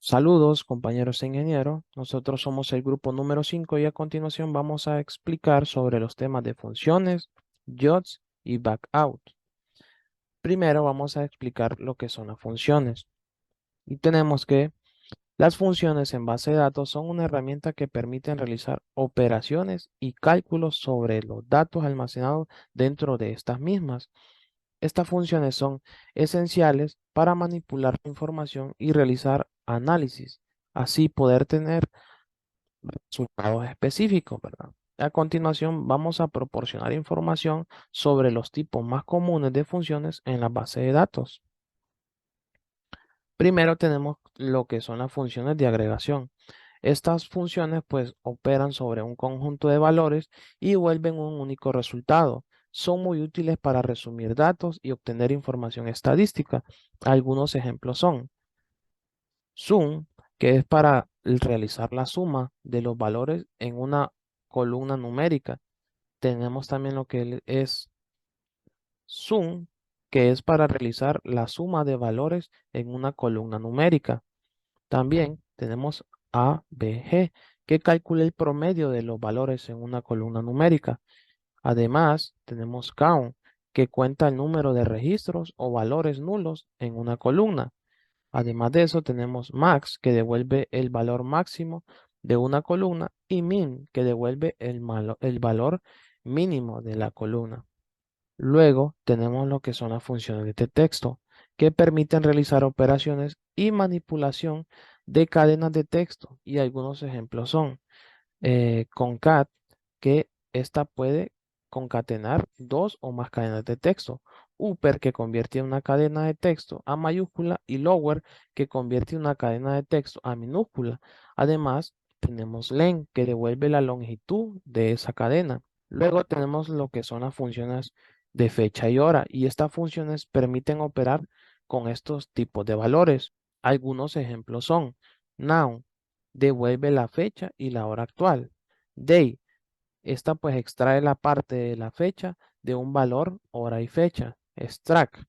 Saludos, compañeros ingenieros. Nosotros somos el grupo número 5 y a continuación vamos a explicar sobre los temas de funciones, JOTS y backout. Primero vamos a explicar lo que son las funciones. Y tenemos que las funciones en base de datos son una herramienta que permiten realizar operaciones y cálculos sobre los datos almacenados dentro de estas mismas. Estas funciones son esenciales para manipular la información y realizar análisis, así poder tener resultados específicos, ¿verdad? A continuación, vamos a proporcionar información sobre los tipos más comunes de funciones en la base de datos. Primero tenemos lo que son las funciones de agregación. Estas funciones pues operan sobre un conjunto de valores y vuelven un único resultado. Son muy útiles para resumir datos y obtener información estadística. Algunos ejemplos son sum, que es para realizar la suma de los valores en una columna numérica. Tenemos también lo que es sum, que es para realizar la suma de valores en una columna numérica. También tenemos ABG, que calcula el promedio de los valores en una columna numérica. Además, tenemos count, que cuenta el número de registros o valores nulos en una columna. Además de eso, tenemos max, que devuelve el valor máximo de una columna, y min, que devuelve el valor mínimo de la columna. Luego tenemos lo que son las funciones de texto, que permiten realizar operaciones y manipulación de cadenas de texto. Y algunos ejemplos son concat, que esta puede concatenar dos o más cadenas de texto. Upper, que convierte una cadena de texto a mayúscula, y lower, que convierte una cadena de texto a minúscula. Además, tenemos len, que devuelve la longitud de esa cadena. Luego tenemos lo que son las funciones de fecha y hora, y estas funciones permiten operar con estos tipos de valores. Algunos ejemplos son now, devuelve la fecha y la hora actual. Day, esta pues extrae la parte de la fecha de un valor, hora y fecha. Extract,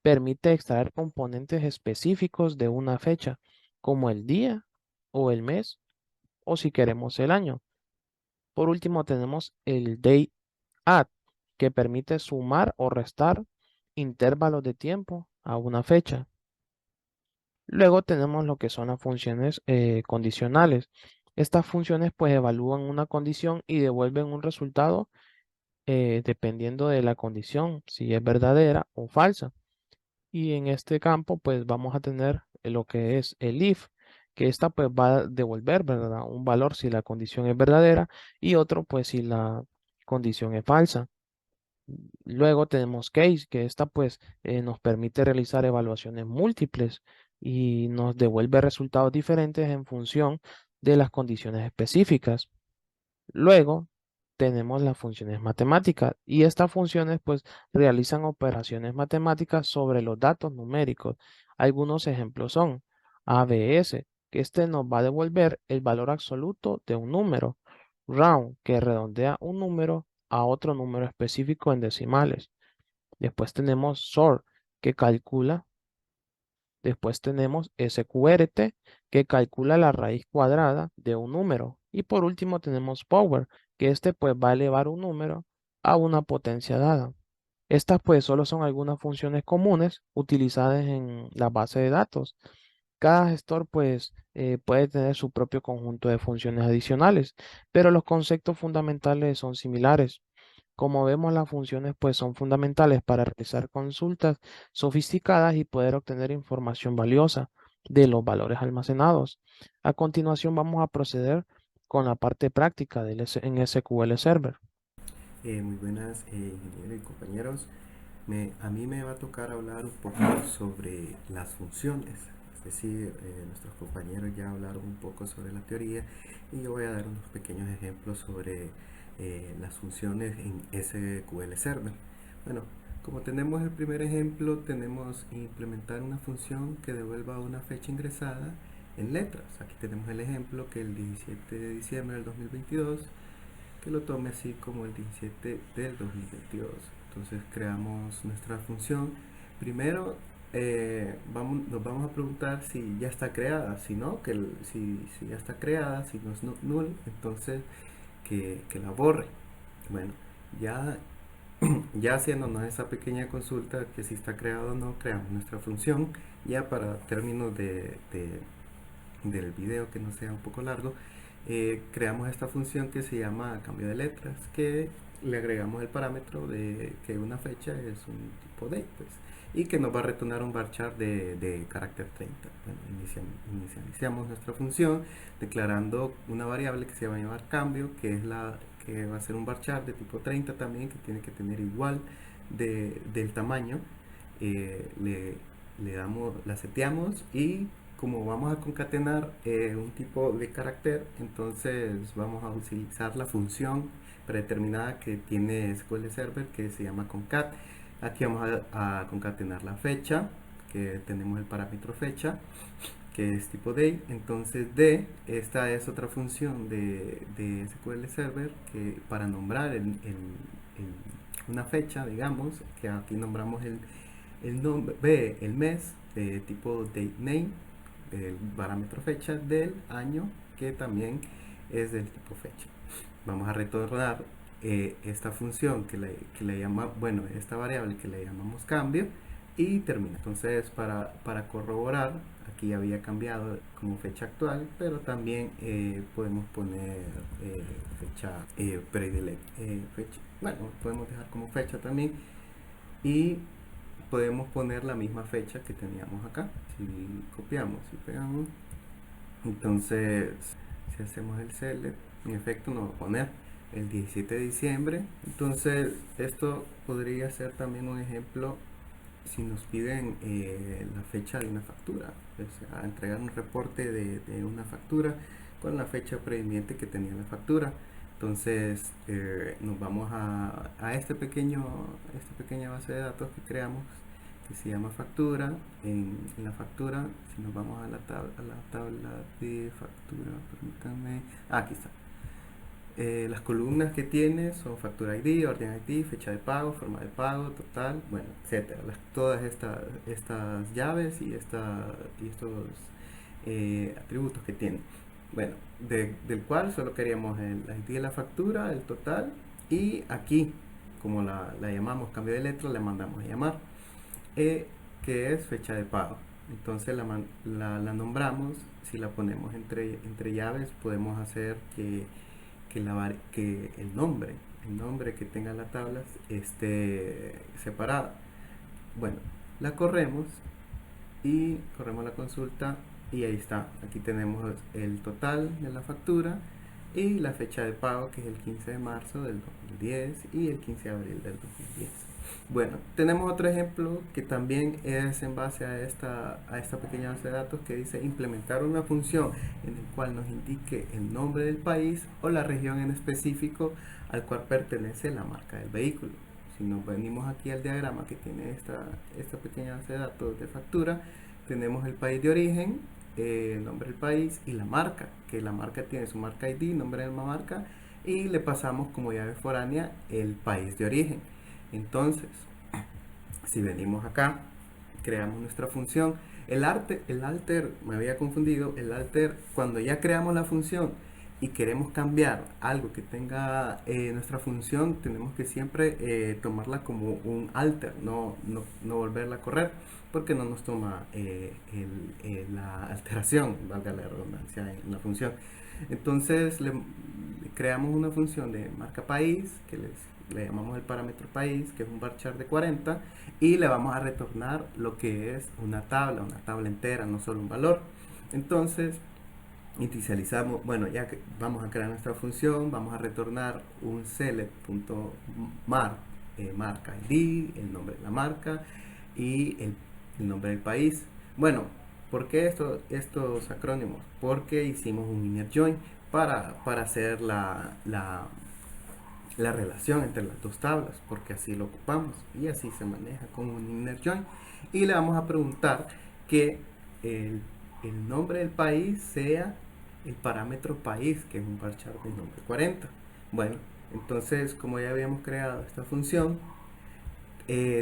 permite extraer componentes específicos de una fecha, como el día o el mes, o si queremos el año. Por último tenemos el day add, que permite sumar o restar intervalos de tiempo a una fecha. Luego tenemos lo que son las funciones condicionales. Estas funciones pues evalúan una condición y devuelven un resultado dependiendo de la condición, si es verdadera o falsa. Y en este campo pues vamos a tener lo que es el if, que esta pues va a devolver, ¿verdad?, un valor si la condición es verdadera y otro pues si la condición es falsa. Luego tenemos case, que esta pues nos permite realizar evaluaciones múltiples y nos devuelve resultados diferentes en función de las condiciones específicas. Luego tenemos las funciones matemáticas y estas funciones pues realizan operaciones matemáticas sobre los datos numéricos. Algunos ejemplos son ABS, que este nos va a devolver el valor absoluto de un número. Round, que redondea un número a otro número específico en decimales. Después tenemos sort, que calcula. Después tenemos SQRT, que calcula la raíz cuadrada de un número. Y por último tenemos power, que este pues va a elevar un número a una potencia dada. Estas pues solo son algunas funciones comunes utilizadas en la base de datos. Cada gestor pues puede tener su propio conjunto de funciones adicionales, pero los conceptos fundamentales son similares. Como vemos, las funciones pues son fundamentales para realizar consultas sofisticadas y poder obtener información valiosa de los valores almacenados. A continuación vamos a proceder con la parte práctica en SQL Server. Muy buenas, ingeniero y compañeros. A mí me va a tocar hablar un poco sobre las funciones. Es decir, nuestros compañeros ya hablaron un poco sobre la teoría y yo voy a dar unos pequeños ejemplos sobre las funciones en SQL Server. Bueno, como tenemos el primer ejemplo, tenemos implementar una función que devuelva una fecha ingresada en letras. Aquí tenemos el ejemplo que el 17 de diciembre del 2022, que lo tome así como el 17 del 2022. Entonces creamos nuestra función. Primero nos vamos a preguntar si ya está creada. Si no, si ya está creada, si no es null, entonces que la borre. Bueno, ya, ya haciéndonos esa pequeña consulta que si está creado o no, creamos nuestra función. Ya para términos del video, que no sea un poco largo, creamos esta función que se llama cambio de letras, que le agregamos el parámetro de que una fecha es un tipo date, pues, y que nos va a retornar un varchar de carácter 30. Bueno, iniciamos nuestra función declarando una variable que se va a llamar cambio, que es la que va a ser un varchar de tipo 30 también, que tiene que tener igual del tamaño. Le damos, la seteamos, y como vamos a concatenar un tipo de carácter, entonces vamos a utilizar la función predeterminada que tiene SQL Server, que se llama concat. Aquí vamos a concatenar la fecha, que tenemos el parámetro fecha, que es tipo day. Entonces esta es otra función de SQL Server, que para nombrar una fecha, digamos, que aquí nombramos el nombre, el mes de tipo date name, el parámetro fecha del año, que también es del tipo fecha. Vamos a retornar esta función que le llama, bueno, esta variable que le llamamos cambio, y termina. Entonces, para corroborar, aquí había cambiado como fecha actual, pero también podemos poner fecha predilecta, bueno, podemos dejar como fecha también, y podemos poner la misma fecha que teníamos acá. Si copiamos y pegamos, entonces si hacemos el select, en efecto nos va a poner el 17 de diciembre. Entonces esto podría ser también un ejemplo si nos piden la fecha de una factura, o sea, entregar un reporte de una factura con la fecha previamente que tenía la factura. Entonces nos vamos a esta pequeña base de datos que creamos, que se llama factura. En la factura, si nos vamos a la tabla de factura, permítanme, aquí está. Las columnas que tiene son factura ID, orden ID, fecha de pago, forma de pago, total, bueno, etcétera. Todas estas llaves y estos atributos que tiene. Bueno, del cual solo queríamos el ID de la factura, el total, y aquí, como la llamamos cambio de letra, le mandamos a llamar, que es fecha de pago. Entonces la nombramos. Si la ponemos entre llaves, podemos hacer que el nombre que tenga la tabla esté separada. Bueno, la corremos y corremos la consulta, y ahí está. Aquí tenemos el total de la factura y la fecha de pago, que es el 15 de marzo del 2010 y el 15 de abril del 2010. Bueno, tenemos otro ejemplo que también es en base a esta pequeña base de datos, que dice implementar una función en el cual nos indique el nombre del país o la región en específico al cual pertenece la marca del vehículo. Si nos venimos aquí al diagrama que tiene esta pequeña base de datos de factura, tenemos el país de origen, el nombre del país y la marca, que la marca tiene su marca ID, nombre de la marca, y le pasamos como llave foránea el país de origen. Entonces, si venimos acá, creamos nuestra función. El alter, me había confundido, el alter, cuando ya creamos la función y queremos cambiar algo que tenga nuestra función, tenemos que siempre tomarla como un alter, no volverla a correr, porque no nos toma la alteración, valga la redundancia, en la función. Entonces le creamos una función de marca país, que le llamamos el parámetro país, que es un varchar de 40, y le vamos a retornar lo que es una tabla entera, no solo un valor. Entonces inicializamos, bueno, ya que vamos a crear nuestra función, vamos a retornar un select.mark, marca ID, el nombre de la marca y el nombre del país. Bueno, ¿por qué estos acrónimos? Porque hicimos un inner join para hacer la relación entre las dos tablas, porque así lo ocupamos y así se maneja con un inner join. Y le vamos a preguntar que el nombre del país sea el parámetro país, que es un varchar de nombre 40. Bueno, entonces, como ya habíamos creado esta función,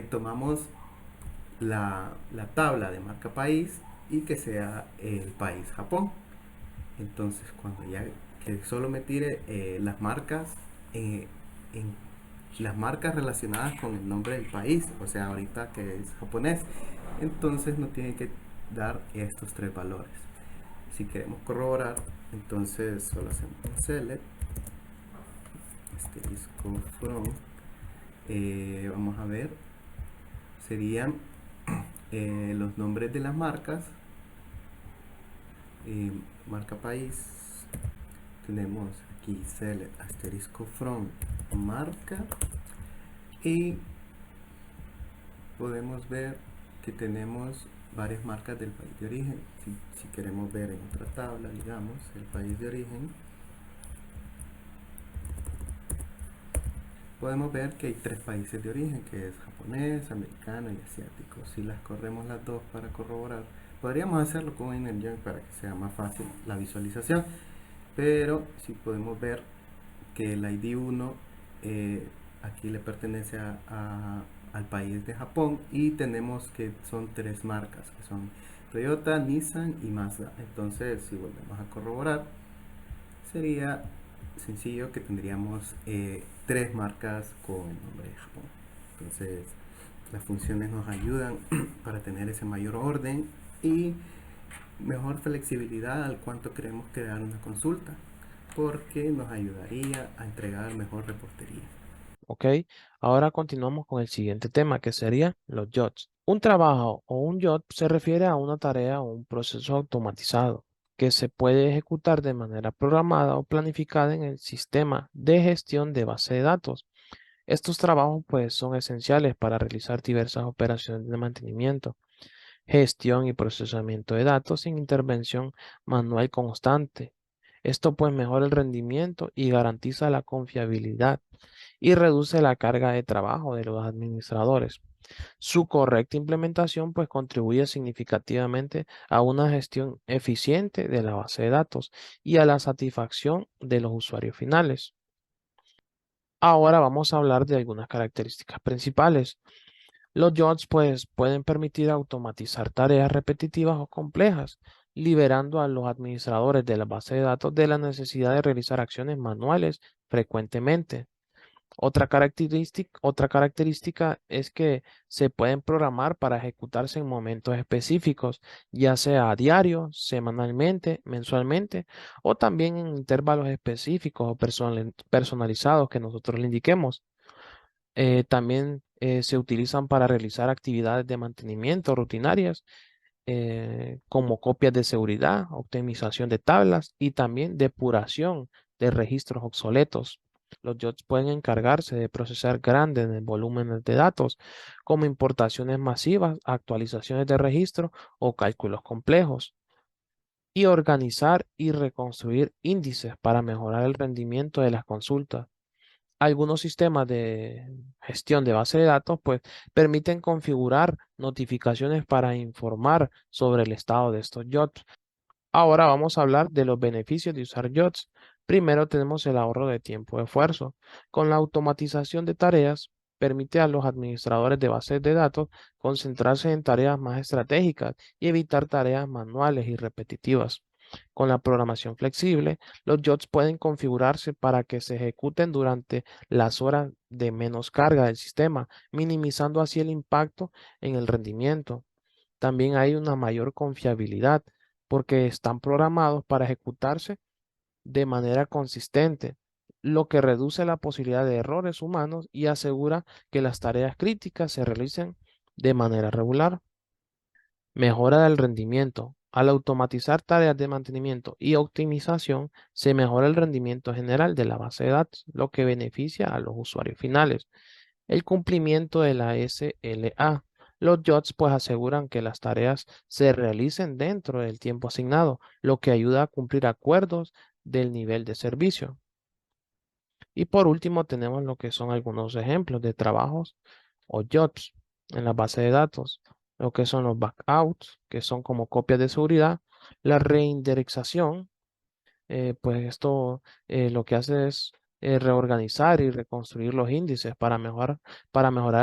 tomamos la tabla de marca país y que sea el país Japón. Entonces, cuando ya que solo me tire eh, en las marcas relacionadas con el nombre del país, o sea, ahorita que es japonés, entonces no tiene que dar estos tres valores. Si queremos corroborar, entonces solo hacemos un select, disco from, vamos a ver, serían los nombres de las marcas, eh, marca país, tenemos aquí select asterisco from marca y podemos ver que tenemos varias marcas del país de origen. Si queremos ver en otra tabla, digamos, el país de origen, podemos ver que hay tres países de origen, que es japonés, americano y asiático. Si las corremos las dos para corroborar, podríamos hacerlo con IntelliJ para que sea más fácil la visualización, pero si podemos ver que el ID 1 aquí le pertenece al país de Japón y tenemos que son tres marcas, que son Toyota, Nissan y Mazda. Entonces, si volvemos a corroborar, sería sencillo que tendríamos tres marcas con el nombre de Japón. Entonces, las funciones nos ayudan para tener ese mayor orden y mejor flexibilidad al cuanto queremos crear una consulta, porque nos ayudaría a entregar mejor reportería. ¿Ok? Ahora continuamos con el siguiente tema, que sería los jobs. Un trabajo o un job se refiere a una tarea o un proceso automatizado que se puede ejecutar de manera programada o planificada en el sistema de gestión de base de datos. Estos trabajos pues son esenciales para realizar diversas operaciones de mantenimiento, gestión y procesamiento de datos sin intervención manual constante. Esto pues mejora el rendimiento y garantiza la confiabilidad y reduce la carga de trabajo de los administradores. Su correcta implementación pues contribuye significativamente a una gestión eficiente de la base de datos y a la satisfacción de los usuarios finales. Ahora vamos a hablar de algunas características principales. Los jobs pues pueden permitir automatizar tareas repetitivas o complejas, liberando a los administradores de la base de datos de la necesidad de realizar acciones manuales frecuentemente. Otra característica es que se pueden programar para ejecutarse en momentos específicos, ya sea a diario, semanalmente, mensualmente o también en intervalos específicos o personalizados que nosotros le indiquemos. También se utilizan para realizar actividades de mantenimiento rutinarias, como copias de seguridad, optimización de tablas y también depuración de registros obsoletos. Los jobs pueden encargarse de procesar grandes volúmenes de datos, como importaciones masivas, actualizaciones de registro o cálculos complejos, y organizar y reconstruir índices para mejorar el rendimiento de las consultas. Algunos sistemas de gestión de base de datos pues permiten configurar notificaciones para informar sobre el estado de estos jobs. Ahora vamos a hablar de los beneficios de usar jobs. Primero tenemos el ahorro de tiempo y esfuerzo. Con la automatización de tareas, permite a los administradores de bases de datos concentrarse en tareas más estratégicas y evitar tareas manuales y repetitivas. Con la programación flexible, los jobs pueden configurarse para que se ejecuten durante las horas de menos carga del sistema, minimizando así el impacto en el rendimiento. También hay una mayor confiabilidad porque están programados para ejecutarse de manera consistente, lo que reduce la posibilidad de errores humanos y asegura que las tareas críticas se realicen de manera regular. Mejora del rendimiento. Al automatizar tareas de mantenimiento y optimización, se mejora el rendimiento general de la base de datos, lo que beneficia a los usuarios finales. El cumplimiento de la SLA. Los jobs pues aseguran que las tareas se realicen dentro del tiempo asignado, lo que ayuda a cumplir acuerdos del nivel de servicio. Y por último tenemos lo que son algunos ejemplos de trabajos o jobs en la base de datos, lo que son los backouts, que son como copias de seguridad, la reindexación, pues esto lo que hace es reorganizar y reconstruir los índices para mejorar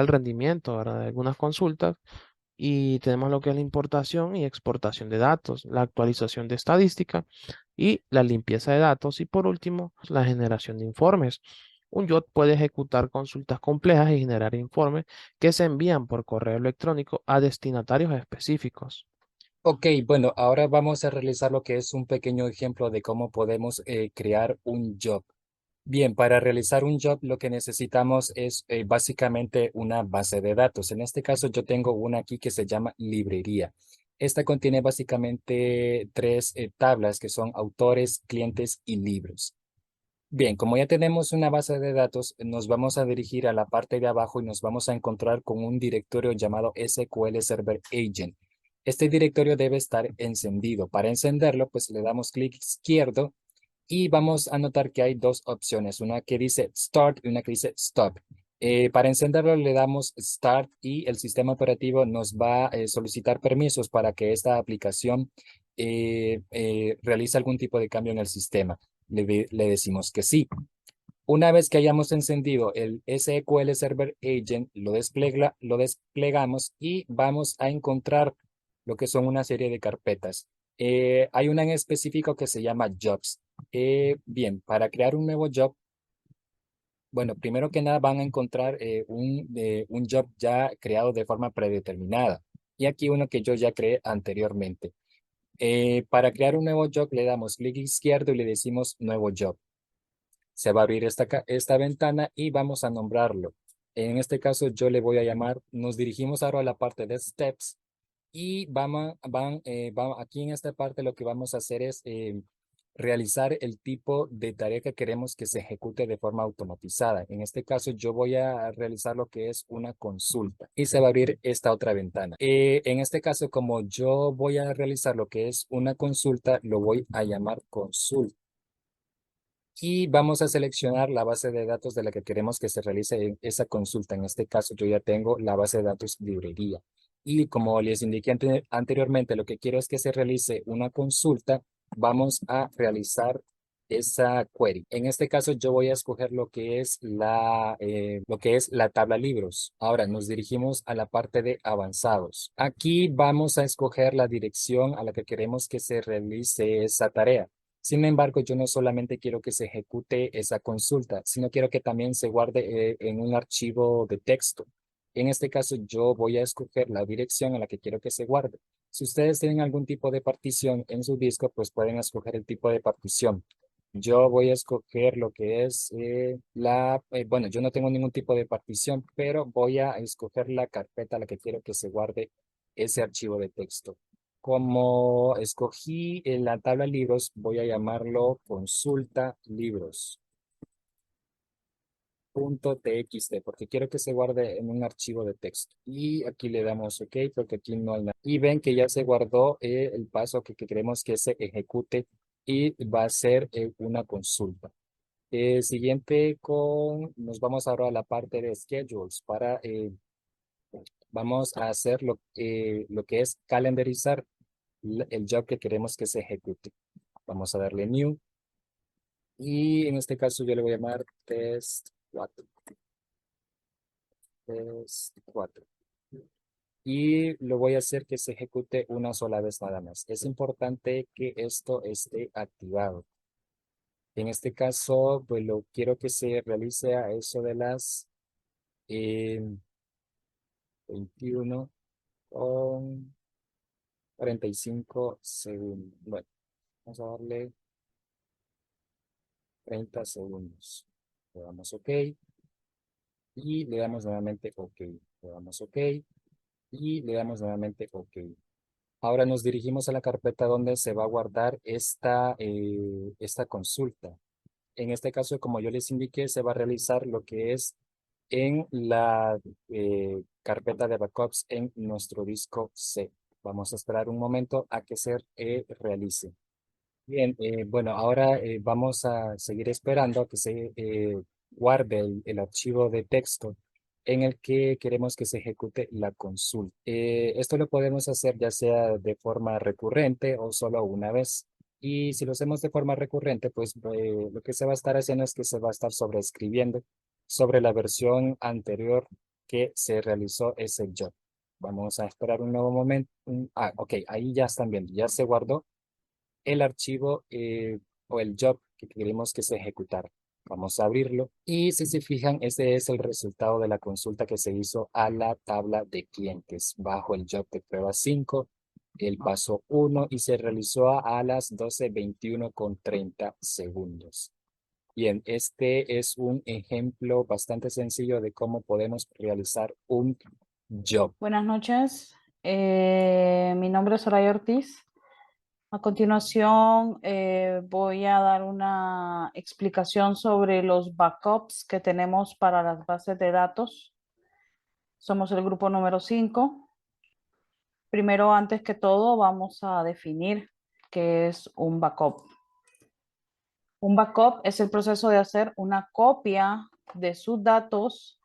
el rendimiento, ¿verdad?, de algunas consultas. Y tenemos lo que es la importación y exportación de datos, la actualización de estadística y la limpieza de datos. Y por último, la generación de informes. Un JOT puede ejecutar consultas complejas y generar informes que se envían por correo electrónico a destinatarios específicos. Ok, bueno, ahora vamos a realizar lo que es un pequeño ejemplo de cómo podemos crear un job. Bien, para realizar un job lo que necesitamos es básicamente una base de datos. En este caso yo tengo una aquí que se llama librería. Esta contiene básicamente tres tablas que son autores, clientes y libros. Bien, como ya tenemos una base de datos, nos vamos a dirigir a la parte de abajo y nos vamos a encontrar con un directorio llamado SQL Server Agent. Este directorio debe estar encendido. Para encenderlo, pues le damos clic izquierdo y vamos a notar que hay dos opciones, una que dice Start y una que dice Stop. Para encenderlo le damos Start y el sistema operativo nos va a solicitar permisos para que esta aplicación realice algún tipo de cambio en el sistema. Le decimos que sí. Una vez que hayamos encendido el SQL Server Agent, lo desplegamos y vamos a encontrar lo que son una serie de carpetas. Hay una en específico que se llama Jobs. Bien, para crear un nuevo job, bueno, primero que nada van a encontrar un job ya creado de forma predeterminada. Y aquí uno que yo ya creé anteriormente. Para crear un nuevo job le damos clic izquierdo y le decimos nuevo job. Se va a abrir esta ventana y vamos a nombrarlo. En este caso yo le voy a llamar, nos dirigimos ahora a la parte de Steps y aquí en esta parte lo que vamos a hacer es realizar el tipo de tarea que queremos que se ejecute de forma automatizada. En este caso yo voy a realizar lo que es una consulta y se va a abrir esta otra ventana. En este caso, como yo voy a realizar lo que es una consulta, lo voy a llamar consulta. Y vamos a seleccionar la base de datos de la que queremos que se realice esa consulta. En este caso, yo ya tengo la base de datos librería. Y como les indiqué anteriormente, lo que quiero es que se realice una consulta. Vamos a realizar esa query. En este caso, yo voy a escoger lo que es la tabla libros. Ahora nos dirigimos a la parte de avanzados. Aquí vamos a escoger la dirección a la que queremos que se realice esa tarea. Sin embargo, yo no solamente quiero que se ejecute esa consulta, sino quiero que también se guarde en un archivo de texto. En este caso, yo voy a escoger la dirección a la que quiero que se guarde. Si ustedes tienen algún tipo de partición en su disco, pues pueden escoger el tipo de partición. Yo voy a escoger lo que es bueno, yo no tengo ningún tipo de partición, pero voy a escoger la carpeta a la que quiero que se guarde ese archivo de texto. Como escogí en la tabla libros, voy a llamarlo consulta libros. .txt porque quiero que se guarde en un archivo de texto. Y aquí le damos OK porque aquí no hay nada. Y ven que ya se guardó el paso que queremos que se ejecute y va a ser una consulta. Nos vamos ahora a la parte de schedules vamos a hacer lo que es calendarizar el job que queremos que se ejecute. Vamos a darle new y en este caso yo le voy a llamar test 4. Test 4. Y lo voy a hacer que se ejecute una sola vez nada más. Es importante que esto esté activado. En este caso, pues lo quiero que se realice a eso de las 21 con 45 segundos. Bueno, vamos a darle 30 segundos. Le damos OK y le damos nuevamente OK. Le damos OK y le damos nuevamente OK. Ahora nos dirigimos a la carpeta donde se va a guardar esta consulta. En este caso, como yo les indiqué, se va a realizar lo que es en la carpeta de backups en nuestro disco C. Vamos a esperar un momento a que se realice. Bien, bueno, ahora vamos a seguir esperando a que se guarde el archivo de texto en el que queremos que se ejecute la consulta. Esto lo podemos hacer ya sea de forma recurrente o solo una vez. Y si lo hacemos de forma recurrente, pues lo que se va a estar haciendo es que se va a estar sobreescribiendo sobre la versión anterior que se realizó ese job. Vamos a esperar un nuevo momento. Ok, ahí ya están viendo, ya se guardó el archivo o el job que queremos que se ejecutara. Vamos a abrirlo y si se fijan, ese es el resultado de la consulta que se hizo a la tabla de clientes bajo el job de prueba 5, el paso 1 y se realizó a las 12:21 con 30 segundos. Bien, este es un ejemplo bastante sencillo de cómo podemos realizar un job. Buenas noches, mi nombre es Soraya Ortiz. A continuación voy a dar una explicación sobre los backups que tenemos para las bases de datos. Somos el grupo número 5. Primero, antes que todo, vamos a definir qué es un backup. Un backup es el proceso de hacer una copia de sus datos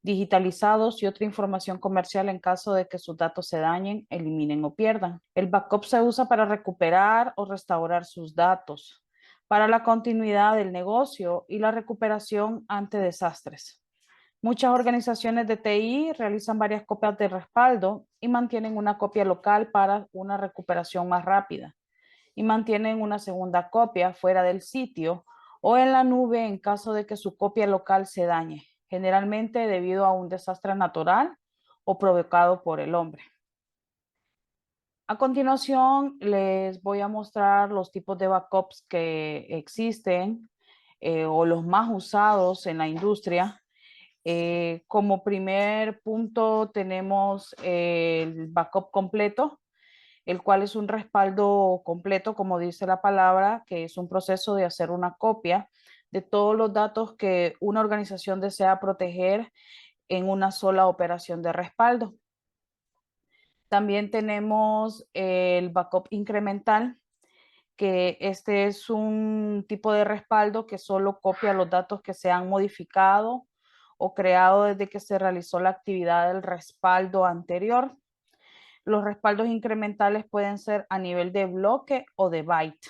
digitalizados y otra información comercial en caso de que sus datos se dañen, eliminen o pierdan. El backup se usa para recuperar o restaurar sus datos, para la continuidad del negocio y la recuperación ante desastres. Muchas organizaciones de TI realizan varias copias de respaldo y mantienen una copia local para una recuperación más rápida y mantienen una segunda copia fuera del sitio o en la nube en caso de que su copia local se dañe, generalmente debido a un desastre natural o provocado por el hombre. A continuación, les voy a mostrar los tipos de backups que existen o los más usados en la industria. Como primer punto tenemos el backup completo, el cual es un respaldo completo, como dice la palabra, que es un proceso de hacer una copia de todos los datos que una organización desea proteger en una sola operación de respaldo. También tenemos el backup incremental, que este es un tipo de respaldo que solo copia los datos que se han modificado o creado desde que se realizó la actividad del respaldo anterior. Los respaldos incrementales pueden ser a nivel de bloque o de byte.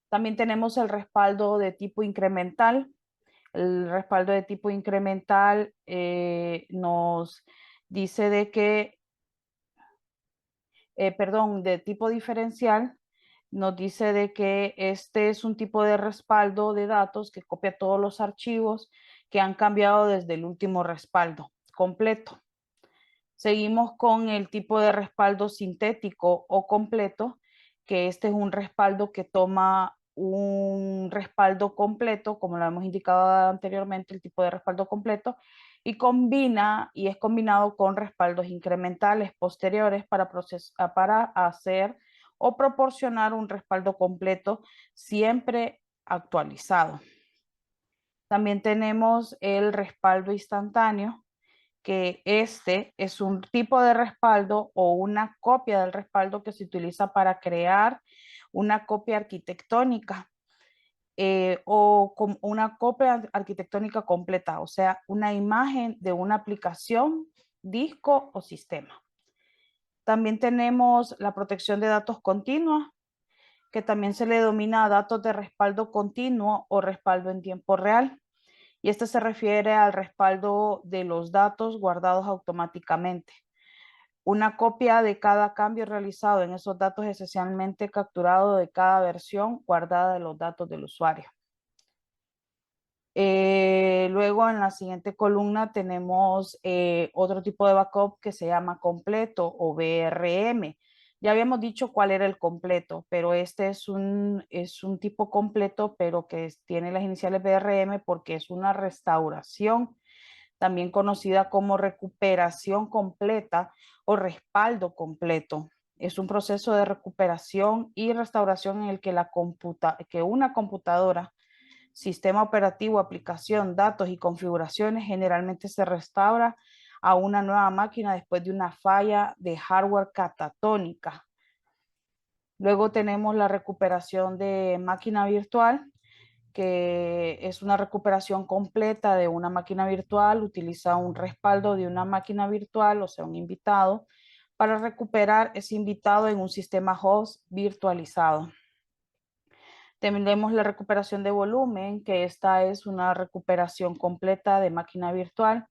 También tenemos el respaldo de tipo incremental. El respaldo de tipo incremental nos dice de que, de tipo diferencial, nos dice de que este es un tipo de respaldo de datos que copia todos los archivos que han cambiado desde el último respaldo completo. Seguimos con el tipo de respaldo sintético o completo, que este es un respaldo que toma un respaldo completo, como lo hemos indicado anteriormente, el tipo de respaldo completo, y es combinado con respaldos incrementales posteriores para hacer o proporcionar un respaldo completo siempre actualizado. También tenemos el respaldo instantáneo, que este es un tipo de respaldo o una copia del respaldo que se utiliza para crear una copia arquitectónica o una copia arquitectónica completa, o sea, una imagen de una aplicación, disco o sistema. También tenemos la protección de datos continua, que también se le denomina datos de respaldo continuo o respaldo en tiempo real. Y este se refiere al respaldo de los datos guardados automáticamente. Una copia de cada cambio realizado en esos datos es esencialmente capturado de cada versión guardada de los datos del usuario. Luego en la siguiente columna tenemos otro tipo de backup que se llama completo o BRM. Ya habíamos dicho cuál era el completo, pero este es un tipo completo, pero que tiene las iniciales BRM porque es una restauración, también conocida como recuperación completa o respaldo completo. Es un proceso de recuperación y restauración en el que, que una computadora, sistema operativo, aplicación, datos y configuraciones generalmente se restaura a una nueva máquina después de una falla de hardware catatónica. Luego tenemos la recuperación de máquina virtual, que es una recuperación completa de una máquina virtual. Utiliza un respaldo de una máquina virtual, o sea, un invitado, para recuperar ese invitado en un sistema host virtualizado. Tenemos la recuperación de volumen, que esta es una recuperación completa de máquina virtual.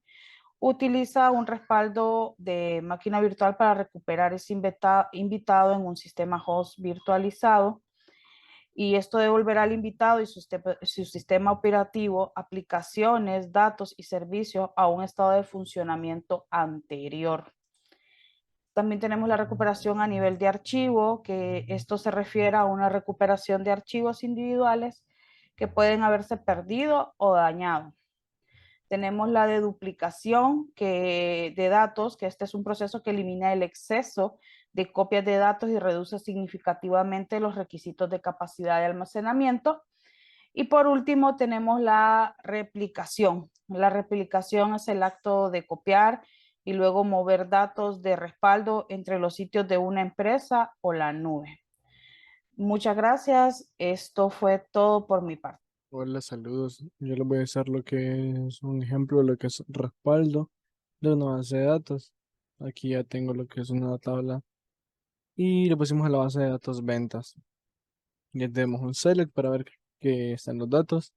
utiliza un respaldo de máquina virtual para recuperar ese invitado en un sistema host virtualizado. Y esto devolverá al invitado y su sistema operativo, aplicaciones, datos y servicios a un estado de funcionamiento anterior. También tenemos la recuperación a nivel de archivo, que esto se refiere a una recuperación de archivos individuales que pueden haberse perdido o dañado. Tenemos la de duplicación de datos, que este es un proceso que elimina el exceso de copias de datos y reduce significativamente los requisitos de capacidad de almacenamiento. Y por último tenemos la replicación. La replicación es el acto de copiar y luego mover datos de respaldo entre los sitios de una empresa o la nube. Muchas gracias. Esto fue todo por mi parte. Hola, saludos. Yo les voy a hacer lo que es un ejemplo de lo que es respaldo de una base de datos. Aquí ya tengo lo que es una tabla y le pusimos a la base de datos ventas. Ya tenemos un select para ver que están los datos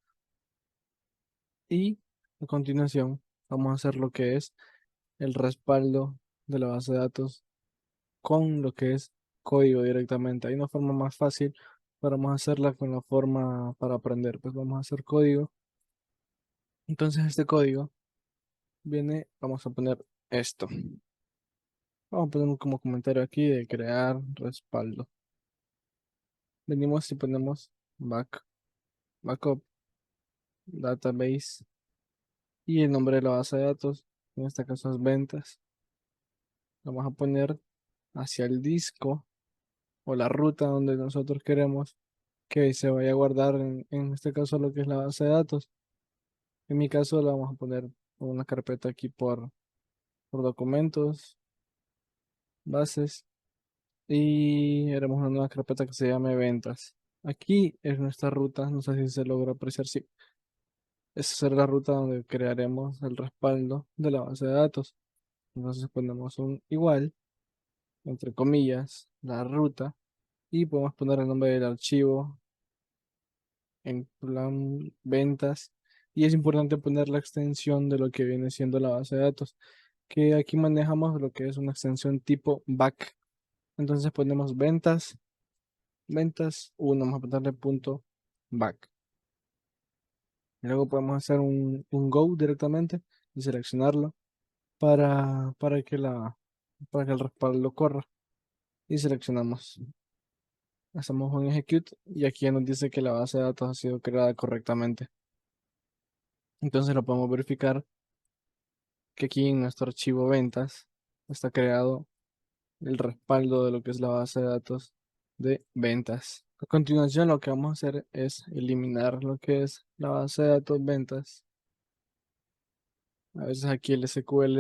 y a continuación vamos a hacer lo que es el respaldo de la base de datos con lo que es código directamente. Hay una forma más fácil, pero vamos a hacerla con la forma para aprender. Pues vamos a hacer código. Entonces este código viene, vamos a poner esto. Vamos a poner como comentario aquí de crear respaldo. Venimos y ponemos backup, database y el nombre de la base de datos. En este caso es ventas. Vamos a poner hacia el disco o la ruta donde nosotros queremos que se vaya a guardar en este caso lo que es la base de datos. En mi caso la vamos a poner en una carpeta aquí por documentos, bases. Y haremos una nueva carpeta que se llame ventas. Aquí es nuestra ruta, no sé si se logra apreciar, sí. Esa será la ruta donde crearemos el respaldo de la base de datos. Entonces ponemos un igual, entre comillas, la ruta, y podemos poner el nombre del archivo en plan ventas. Y es importante poner la extensión de lo que viene siendo la base de datos, que aquí manejamos lo que es una extensión tipo back. Entonces ponemos ventas 1, vamos a ponerle punto back. Luego podemos hacer un go directamente y seleccionarlo para que para que el respaldo corra. Y seleccionamos. Hacemos un execute y aquí ya nos dice que la base de datos ha sido creada correctamente. Entonces lo podemos verificar que aquí en nuestro archivo ventas está creado el respaldo de lo que es la base de datos de ventas. A continuación lo que vamos a hacer es eliminar lo que es la base de datos ventas. A veces aquí el SQL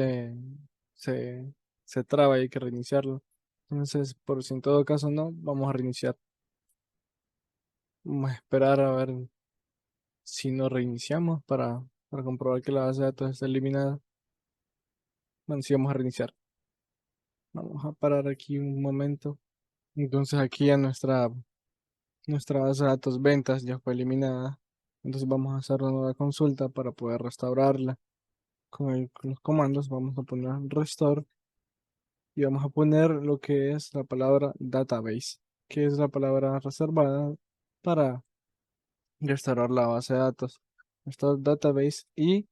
se traba y hay que reiniciarlo. Entonces, por si en todo caso no, vamos a reiniciar. Vamos a esperar a ver si nos reiniciamos para comprobar que la base de datos está eliminada. Bueno, sí, vamos a reiniciar. Vamos a parar aquí un momento. Entonces aquí ya nuestra base de datos ventas ya fue eliminada. Entonces vamos a hacer una nueva consulta para poder restaurarla. Con los comandos vamos a poner restore y vamos a poner lo que es la palabra database, que es la palabra reservada para restaurar la base de datos. Restore database y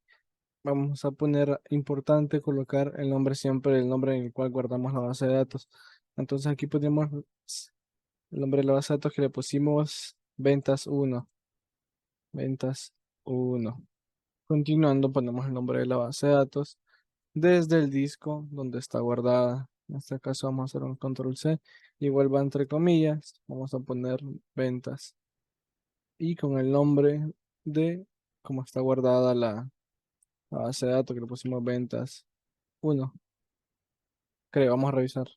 vamos a poner importante colocar el nombre siempre, el nombre en el cual guardamos la base de datos. Entonces aquí ponemos el nombre de la base de datos que le pusimos ventas 1. Ventas 1. Continuando ponemos el nombre de la base de datos desde el disco donde está guardada. En este caso vamos a hacer un control C. Igual va entre comillas. Vamos a poner ventas. Y con el nombre de cómo está guardada la base de datos que le pusimos ventas 1. Creo, vamos a revisar.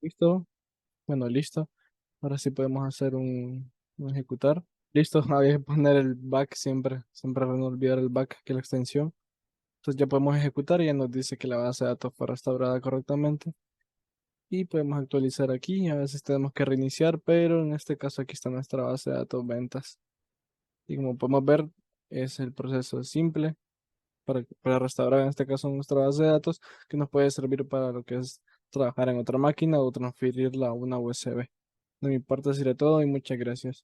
¿Listo? Bueno, listo. Ahora sí podemos hacer un ejecutar. Listo, había que poner el back siempre. Siempre no olvidar el back, que es la extensión. Entonces ya podemos ejecutar y ya nos dice que la base de datos fue restaurada correctamente. Y podemos actualizar aquí. A veces tenemos que reiniciar, pero en este caso aquí está nuestra base de datos ventas. Y como podemos ver, es el proceso simple, para restaurar en este caso nuestra base de datos, que nos puede servir para lo que es trabajar en otra máquina o transferirla a una USB. De mi parte sería todo y muchas gracias.